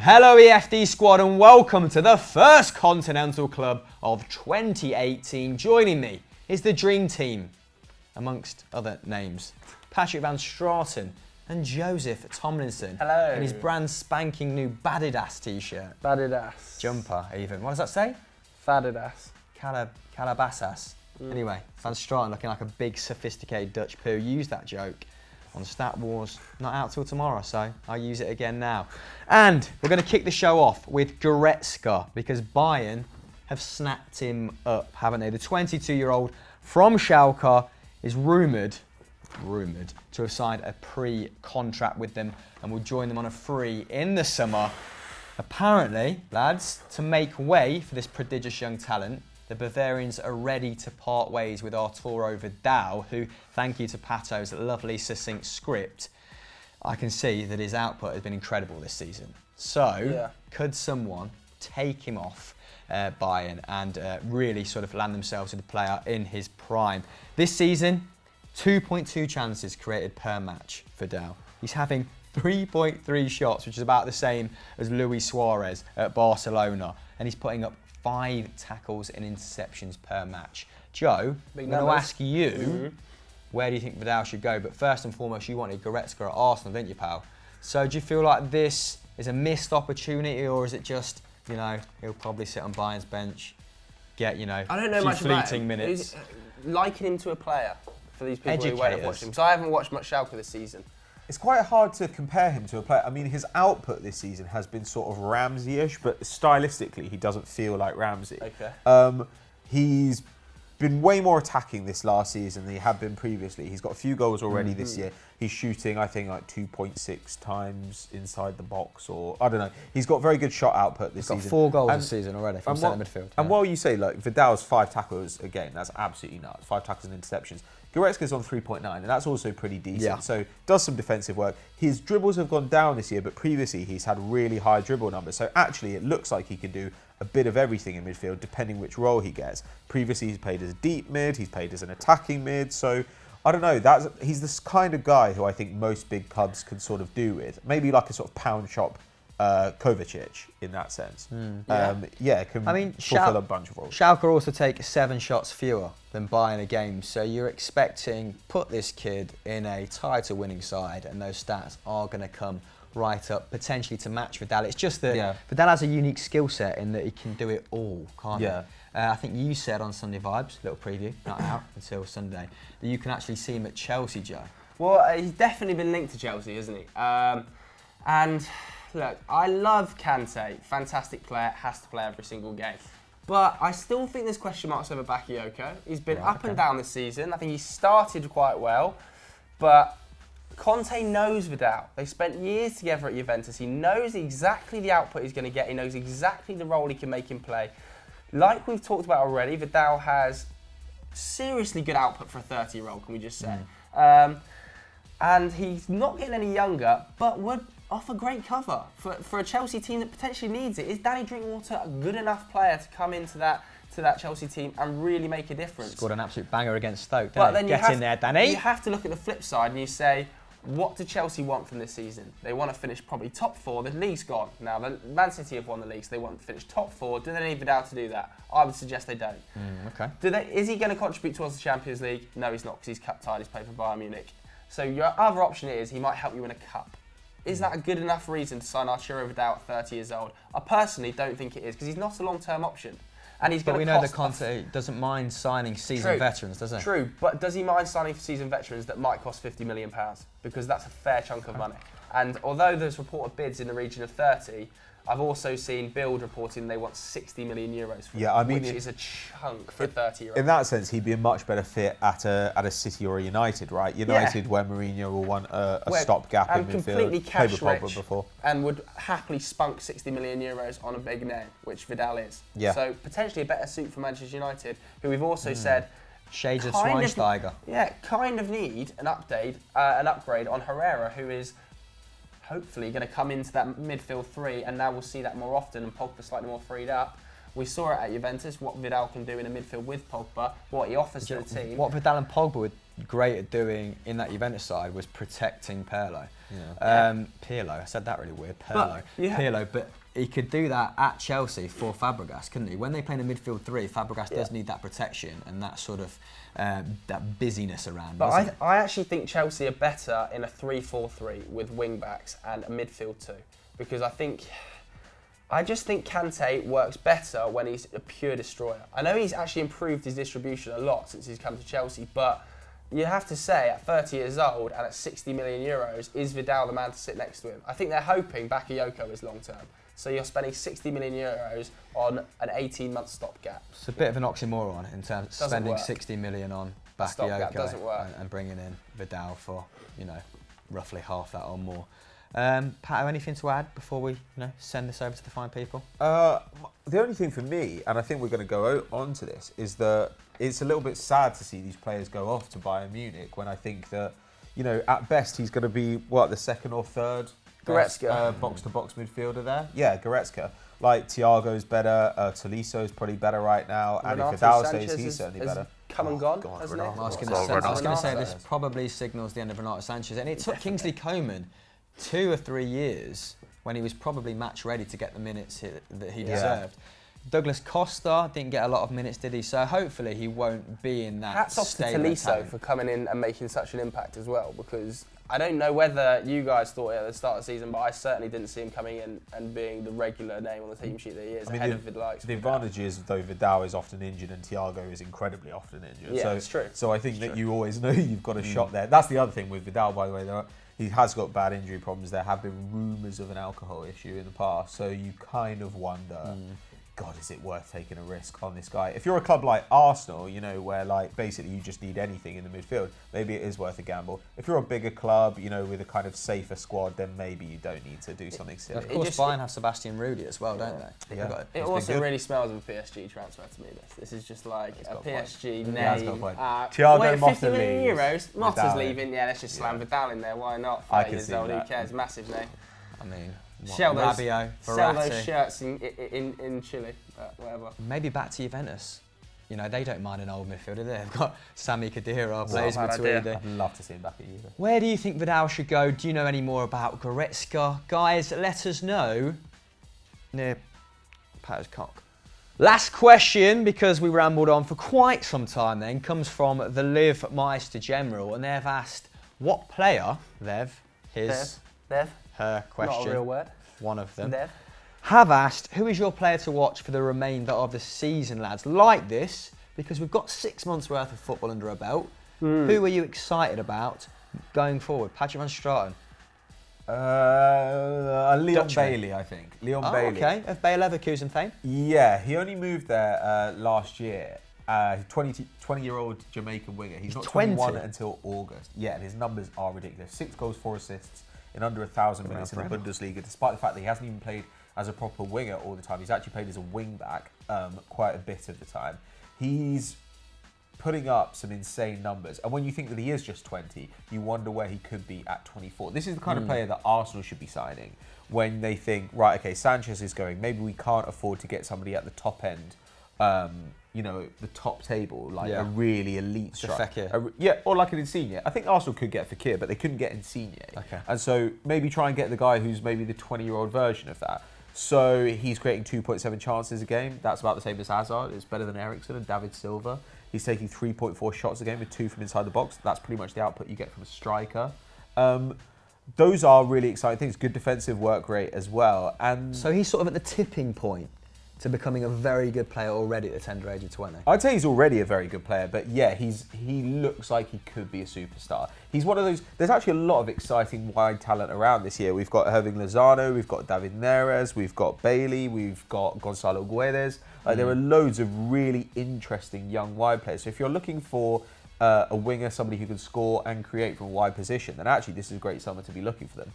Hello EFD squad and welcome to the first Continental Club of 2018. Joining me is the Dream Team, amongst other names. Patrick Van Straten and Joseph Tomlinson. Hello. In his brand spanking new Badidas t-shirt. Badidas. Jumper even. What does that say? Fadidas. Calabasas. Anyway, Van Straten looking like a big sophisticated Dutch poo. Used that joke on Stat Wars, not out till tomorrow, so I'll use it again now. And we're going to kick the show off with Goretzka because Bayern have snapped him up, haven't they? The 22-year-old from Schalke is rumoured to have signed a pre-contract with them and will join them on a free in the summer. Apparently, lads, to make way for this prodigious young talent, the Bavarians are ready to part ways with Arturo Vidal, who, thank you to Pato's lovely succinct script, I can see that his output has been incredible this season. So, Could someone take him off Bayern and really sort of land themselves with a player in his prime? This season, 2.2 chances created per match for Vidal. He's having 3.3 shots, which is about the same as Luis Suarez at Barcelona, and he's putting up 5 tackles and interceptions per match. Joe, I'm going to ask you, where do you think Vidal should go? But first and foremost, you wanted Goretzka at Arsenal, didn't you, pal? So do you feel like this is a missed opportunity, or is it just, he'll probably sit on Bayern's bench, get, I don't know few much fleeting about minutes? Liken him to a player for these people who won't have watched him. So I haven't watched much Schalke this season. It's quite hard to compare him to a player. I mean, his output this season has been sort of Ramsey-ish, but stylistically, he doesn't feel like Ramsey. Okay. He's been way more attacking this last season than he had been previously. He's got a few goals already this year. He's shooting, I think, like 2.6 times inside the box, or I don't know. He's got very good shot output this season. He's got 4 goals this season already from centre midfield. And while you say, like, Vidal's 5 tackles a game, that's absolutely nuts. 5 tackles and interceptions. Goretzka's on 3.9, and that's also pretty decent. Yeah. So does some defensive work. His dribbles have gone down this year, but previously he's had really high dribble numbers. So actually, it looks like he could do a bit of everything in midfield, depending which role he gets. Previously, he's played as a deep mid, he's played as an attacking mid. So I don't know. He's this kind of guy who I think most big clubs can sort of do with. Maybe like a sort of pound shop Kovacic in that sense. Can fulfill a bunch of roles. Schalke also take 7 shots fewer than Bayern a game, so you're expecting put this kid in a title-winning side, and those stats are going to come right up, potentially to match Vidal. It's just that Vidal has a unique skill set in that he can do it all, can't he? I think you said on Sunday Vibes, little preview, not out until Sunday, that you can actually see him at Chelsea, Joe. Well, he's definitely been linked to Chelsea, hasn't he? And look, I love Kante, fantastic player, has to play every single game. But I still think there's question marks over Bakayoko. He's been up and down this season. I think he started quite well, but Conte knows Vidal. They spent years together at Juventus. He knows exactly the output he's going to get. He knows exactly the role he can make him play. Like we've talked about already, Vidal has seriously good output for a 30-year-old, can we just say. And he's not getting any younger, but would offer great cover for a Chelsea team that potentially needs it. Is Danny Drinkwater a good enough player to come into that Chelsea team and really make a difference? Scored an absolute banger against Stoke, but didn't he? Get in there, Danny. You have to look at the flip side and you say, what do Chelsea want from this season? They want to finish probably top 4. The league's gone. Now, the Man City have won the league, so they want to finish top 4. Do they need Vidal to do that? I would suggest they don't. Okay. Is he going to contribute towards the Champions League? No, he's not, because he's cup tied. He's played for Bayern Munich. So your other option is he might help you win a cup. Is that a good enough reason to sign Arturo Vidal at 30 years old? I personally don't think it is, because he's not a long-term option. And he's going to know that Conte doesn't mind signing seasoned veterans, does he? True, but does he mind signing for seasoned veterans that might cost £50 million? Because that's a fair chunk of money. And although there's reported bids in the region of 30, I've also seen Bild reporting they want €60 million for him, which is a chunk for a 30-year-old. In that sense, he'd be a much better fit at a City or a United, right? United, where Mourinho will want a stopgap in midfield. And completely cash rich, before. And would happily spunk €60 million on a big name, which Vidal is. Yeah. So potentially a better suit for Manchester United, who we've also said shades of Schweinsteiger. Kind of need an upgrade on Herrera, who is hopefully going to come into that midfield 3, and now we'll see that more often, and Pogba slightly more freed up. We saw it at Juventus, what Vidal can do in a midfield with Pogba, what he offers to the team. What Vidal and Pogba were great at doing in that Juventus side was protecting Pirlo. Pirlo, I said that really weird. Pirlo, but he could do that at Chelsea for Fabregas, couldn't he? When they play in a midfield three, Fabregas does need that protection and that sort of that busyness around. But I actually think Chelsea are better in a 3-4-3 with wing backs and a midfield two, because I just think Kante works better when he's a pure destroyer. I know he's actually improved his distribution a lot since he's come to Chelsea, but you have to say, at 30 years old and at 60 million euros, is Vidal the man to sit next to him? I think they're hoping Bakayoko is long term. So you're spending 60 million euros on an 18-month stopgap. It's a bit of an oxymoron in terms of spending 60 million on Bakayoko and bringing in Vidal for, roughly half that or more. Pat, anything to add before we send this over to the fine people? The only thing for me, and I think we're going to go on to this, is that it's a little bit sad to see these players go off to Bayern Munich when I think that, at best he's going to be, the second or third Goretzka. Box-to-box midfielder there. Yeah, Goretzka. Like, Thiago's better, Toliso's probably better right now, and if Vidal stays, he's certainly better. Come and gone, hasn't it? I was going to say this probably signals the end of Renato Sanchez, and it took Kingsley Coman 2 or 3 years when he was probably match ready to get the minutes that he deserved. Douglas Costa didn't get a lot of minutes, did he? So hopefully he won't be in that. Hats off to Tolisso for coming in and making such an impact as well, because I don't know whether you guys thought it at the start of the season, but I certainly didn't see him coming in and being the regular name on the team sheet that he is, ahead of Vidal. The advantage is, though, Vidal is often injured and Thiago is incredibly often injured. Yeah, it's true. So I think that you always know you've got a shot there. That's the other thing with Vidal, by the way. He has got bad injury problems. There have been rumours of an alcohol issue in the past, so you kind of wonder, God, is it worth taking a risk on this guy? If you're a club like Arsenal, where basically you just need anything in the midfield, maybe it is worth a gamble. If you're a bigger club, with a kind of safer squad, then maybe you don't need to do something silly. Of course, Bayern have Sebastian Rudy as well, don't they? Yeah. It also really smells of a PSG transfer to me. This is just like a PSG name. Thiago Motta 50 million leaves. euros. Motta's leaving. Yeah, let's just slam Vidal in there. Why not? 30 years old. Who cares? Massive name. I mean, Sell those shirts in Chile, whatever. Maybe back to Juventus. They don't mind an old midfielder. They've got Sami Khedira, Blaise Matuidi. I'd love to see him back at Juve. Where do you think Vidal should go? Do you know any more about Goretzka? Guys, let us know near Pat's cock. Last question, because we rambled on for quite some time then, comes from the Liv Meister General, and they've asked what player, her question. Not a real word. One of them. Have asked, who is your player to watch for the remainder of the season, lads? Like this, because we've got 6 months worth of football under our belt. Who are you excited about going forward? Patrick van Straten. Leon Bailey, I think. Bailey. Okay, of Bayer Leverkusen fame. Yeah, he only moved there last year. 20-year-old Jamaican winger. He's not 21 until August. Yeah, and his numbers are ridiculous. 6 goals, 4 assists in under 1,000 minutes in the Bundesliga, despite the fact that he hasn't even played as a proper winger all the time. He's actually played as a wing back quite a bit of the time. He's putting up some insane numbers. And when you think that he is just 20, you wonder where he could be at 24. This is the kind of player that Arsenal should be signing when they think, right, okay, Sanchez is going, maybe we can't afford to get somebody at the top end, the top table, like a really elite striker. Or like an Insigne. I think Arsenal could get Fekir, but they couldn't get Insigne. Okay. And so maybe try and get the guy who's maybe the 20-year-old version of that. So he's creating 2.7 chances a game. That's about the same as Hazard. It's better than Eriksen and David Silva. He's taking 3.4 shots a game with 2 from inside the box. That's pretty much the output you get from a striker. Those are really exciting things. Good defensive work rate as well. And so he's sort of at the tipping point to becoming a very good player already at the tender age of 20. I'd say he's already a very good player, but yeah, he looks like he could be a superstar. He's one of those. There's actually a lot of exciting wide talent around this year. We've got Irving Lozano, we've got David Neres, we've got Bailey, we've got Gonzalo Guedes. There are loads of really interesting young wide players. So if you're looking for a winger, somebody who can score and create from a wide position, then actually this is a great summer to be looking for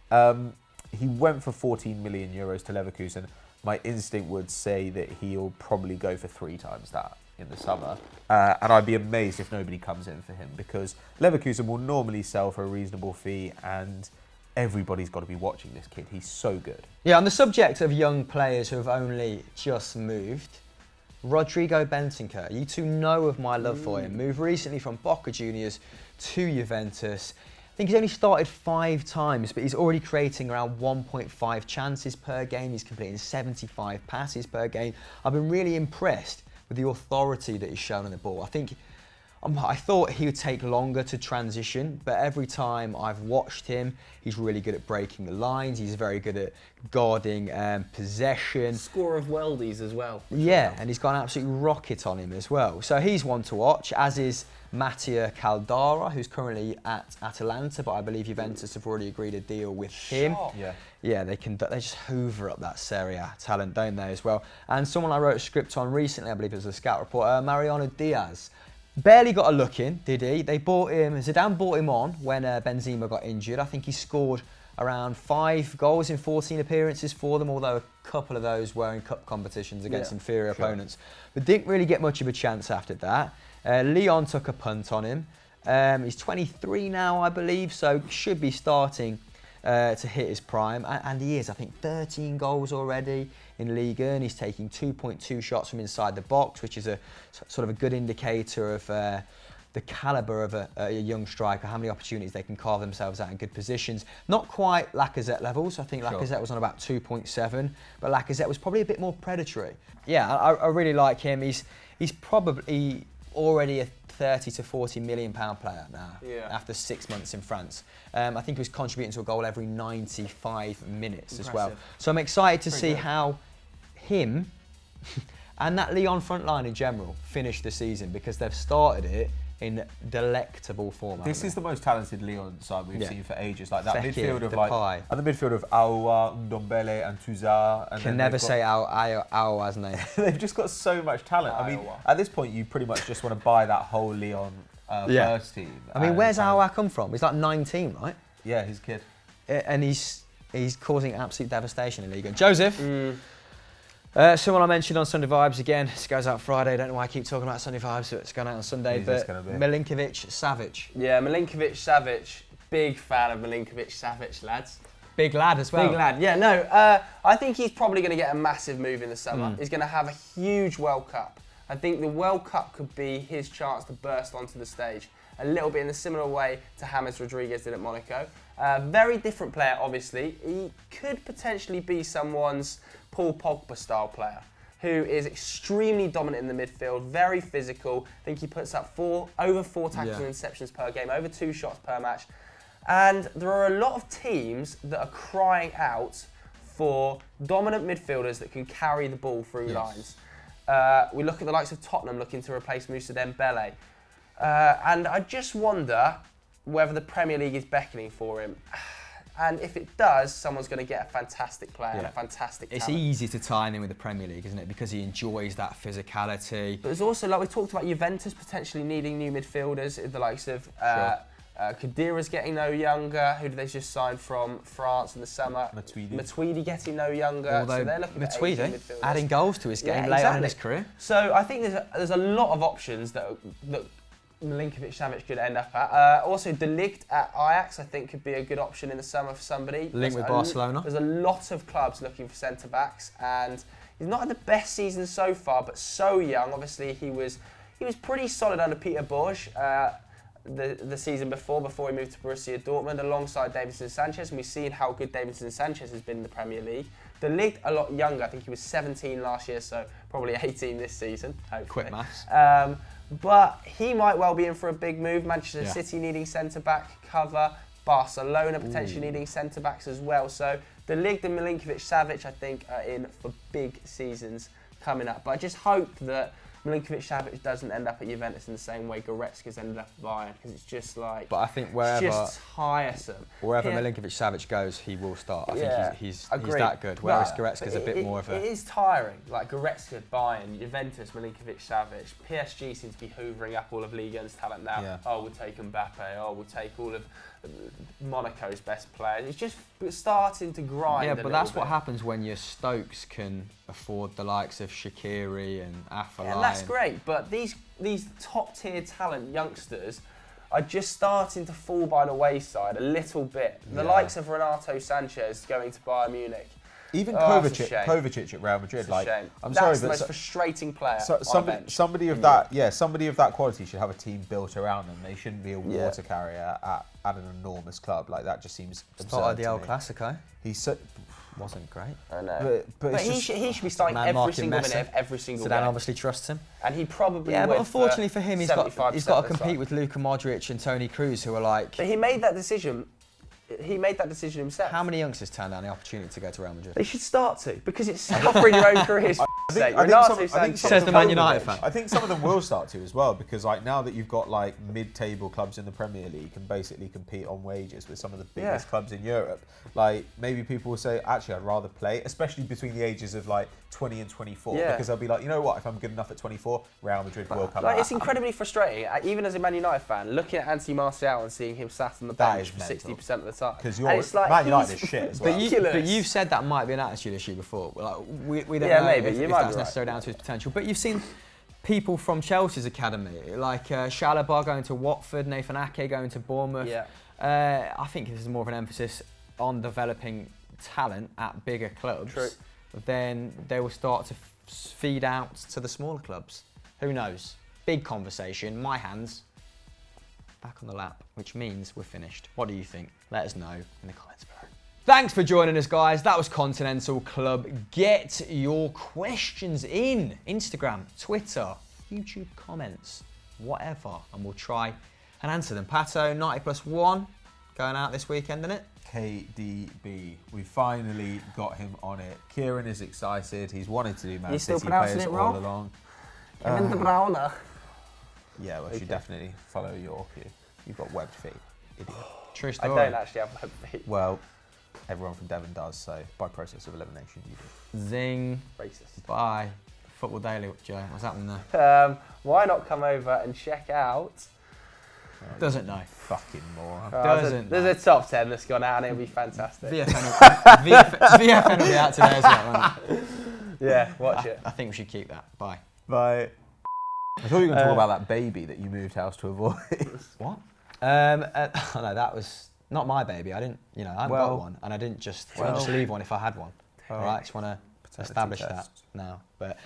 them. He went for 14 million euros to Leverkusen. My instinct would say that he'll probably go for 3 times that in the summer. And I'd be amazed if nobody comes in for him, because Leverkusen will normally sell for a reasonable fee, and everybody's got to be watching this kid. He's so good. Yeah, on the subject of young players who have only just moved, Rodrigo Bentancur, you two know of my love for him. Moved recently from Boca Juniors to Juventus. I think he's only started 5 times, but he's already creating around 1.5 chances per game. He's completing 75 passes per game. I've been really impressed with the authority that he's shown on the ball. I thought he would take longer to transition, but every time I've watched him, he's really good at breaking the lines. He's very good at guarding possession. Score of worldies as well. Yeah, and he's got an absolute rocket on him as well. So he's one to watch, as is Mattia Caldara, who's currently at Atalanta, but I believe Juventus have already agreed a deal with him. Yeah, they just hoover up that Serie A talent, don't they, as well? And someone I wrote a script on recently, I believe it was a scout reporter, Mariano Diaz. Barely got a look in, did he? Zidane bought him on when Benzema got injured. I think he scored around 5 goals in 14 appearances for them, although a couple of those were in cup competitions against inferior opponents. But didn't really get much of a chance after that. Lyon took a punt on him. He's 23 now, I believe, so should be starting to hit his prime. And he is, I think, 13 goals already in Liga, and he's taking 2.2 shots from inside the box, which is a sort of a good indicator of the calibre of a young striker, how many opportunities they can carve themselves out in good positions. Not quite Lacazette levels. I think Lacazette was on about 2.7, but Lacazette was probably a bit more predatory. Yeah, I really like him. He's probably already a 30 to 40 million pound player now after 6 months in France. I think he was contributing to a goal every 95 minutes as well. So I'm excited to see how him and that Lyon front line in general finish the season, because they've started it in delectable form. This is the most talented Lyon side we've seen for ages. Like that Fekir, midfield of Depay. And the midfield of Aouar, Ndombele and Touzard. And Can never say Aouar's name. They've just got so much talent. I mean, at this point, you pretty much just want to buy that whole Lyon first team. I mean, where's Aouar come from? He's like 19, right? Yeah, he's a kid. And he's causing absolute devastation in Liga. Joseph, someone I mentioned on Sunday Vibes again. This goes out Friday. I don't know why I keep talking about Sunday Vibes, so it's going out on Sunday. But Milinkovic-Savic. Yeah, Milinkovic-Savic. Big fan of Milinkovic-Savic, lads. Big lad as well. Big lad, yeah. No, I think he's probably going to get a massive move in the summer. He's going to have a huge World Cup. I think the World Cup could be his chance to burst onto the stage. A little bit in a similar way to James Rodriguez did at Monaco. Very different player, obviously. He could potentially be someone's Paul Pogba style player, who is extremely dominant in the midfield, very physical. I think he puts up over 4 tackles and interceptions per game, over 2 shots per match. And there are a lot of teams that are crying out for dominant midfielders that can carry the ball through lines. We look at the likes of Tottenham looking to replace Moussa Dembele. And I just wonder whether the Premier League is beckoning for him. And if it does, someone's going to get a fantastic player and a fantastic talent. It's easy to tie him in with the Premier League, isn't it? Because he enjoys that physicality. But there's also, like we talked about, Juventus potentially needing new midfielders, the likes of Khedira's getting no younger. Who did they just sign from France in the summer? Matuidi getting no younger. Although so they're looking at Matuidi adding goals to his game later on in his career. So I think there's a lot of options that Milinkovic-Savic could end up at. Also, De Ligt at Ajax, I think, could be a good option in the summer for somebody. Linked with Barcelona. There's a lot of clubs looking for centre-backs, and he's not had the best season so far, but so young. Obviously, he was pretty solid under Peter Bosz the season before he moved to Borussia Dortmund, alongside Davinson Sanchez, and we've seen how good Davinson Sanchez has been in the Premier League. De Ligt a lot younger. I think he was 17 last year, so probably 18 this season, hopefully. Quick maths. But he might well be in for a big move. Manchester City needing centre-back cover. Barcelona potentially needing centre-backs as well. So De Ligt and Milinkovic-Savic, I think, are in for big seasons coming up. But I just hope that Milinkovic-Savic doesn't end up at Juventus in the same way Goretzka's ended up at Bayern, because it's just like... But I think wherever... It's just tiresome. Wherever Milinkovic-Savic goes, he will start. I think he's that good, whereas Goretzka's a bit more of a... It is tiring. Like Goretzka, Bayern, Juventus, Milinkovic-Savic. PSG seems to be hoovering up all of Ligue 1's talent now. Yeah. Oh, we'll take Mbappe. Oh, we'll take all of Monaco's best players. It's just starting to grind. Yeah, but that's what happens when your Stokes can afford the likes of Shaqiri and Afellay. And that's great, but these top tier talent youngsters are just starting to fall by the wayside a little bit. The Yeah. likes of Renato Sanchez going to Bayern Munich. Even It's a shame. Kovacic at Real Madrid. It's a Like, shame. I'm That's sorry, the but most frustrating player So, on a bench. somebody of that quality should have a team built around them. They shouldn't be a Yeah. water carrier at an enormous club. Like that just seems absurd. Started the to El me. Clasico. He's so, Wasn't great. I know. but it's he just, should be starting Man every marking single Messi. minute of every single Zidane game. obviously trusts him. And he probably Yeah, would but unfortunately for him, he's got 75% to of the compete time. with Luka Modric and Toni Kroos, who are like. But he made that decision. He made that decision himself. How many youngsters turned down the opportunity to go to Real Madrid? They should start to, because it's suffering your own careers. I think Renato some of Sanchez, Says the Man Kovacic. United fan. I think some of them will start to as well, because like now that you've got like mid-table clubs in the Premier League can basically compete on wages with some of the biggest clubs in Europe. Like maybe people will say, actually, I'd rather play, especially between the ages of like 20 and 24, Yeah. because they'll be like, you know what, if I'm good enough at 24, Real Madrid will come Like, out. it's incredibly frustrating, even as a Man United fan, looking at Anthony Martial and seeing him sat on the That bench is for mental. 60% of the time. Because And it's like, Man United he's is shit as well. ridiculous. But you've said that might be an attitude issue before. Like, we don't Yeah, know maybe, if, you if might be that's right. necessarily down to his potential. But you've seen people from Chelsea's academy, like Shalaba going to Watford, Nathan Ake going to Bournemouth. Yeah. I think this is more of an emphasis on developing talent at bigger clubs. True. Then they will start to feed out to the smaller clubs. Who knows? Big conversation. My hands back on the lap, which means we're finished. What do you think? Let us know in the comments below. Thanks for joining us, guys. That was Continental Club. Get your questions in. Instagram, Twitter, YouTube comments, whatever. And we'll try and answer them. Pato, 90+1, going out this weekend, isn't it? KDB. We finally got him on it. Kieran is excited. He's wanted to do Man You still City pronouncing players it all wrong? along. Kevin De Bruyne. Yeah, well, you should definitely follow your cue. You've got webbed feet, idiot. True I story. don't actually have web feet. Well, everyone from Devon does, so by process of elimination, you do. Zing. Racist. Bye. Football Daily, Joe. What's happening there? Why not come over and check out? Doesn't know. Fucking moron. Doesn't There's a top 10 that's gone out and it'll be fantastic. VFN will be out today as well, won't it? Yeah, watch it. I think we should keep that. Bye. Bye. I thought you were going to talk about that baby that you moved house to avoid. What? Oh no, that was not my baby. I didn't, I haven't Well- got one, and I didn't just leave one if I had one. All right, I just want to Paternity establish that test. now. But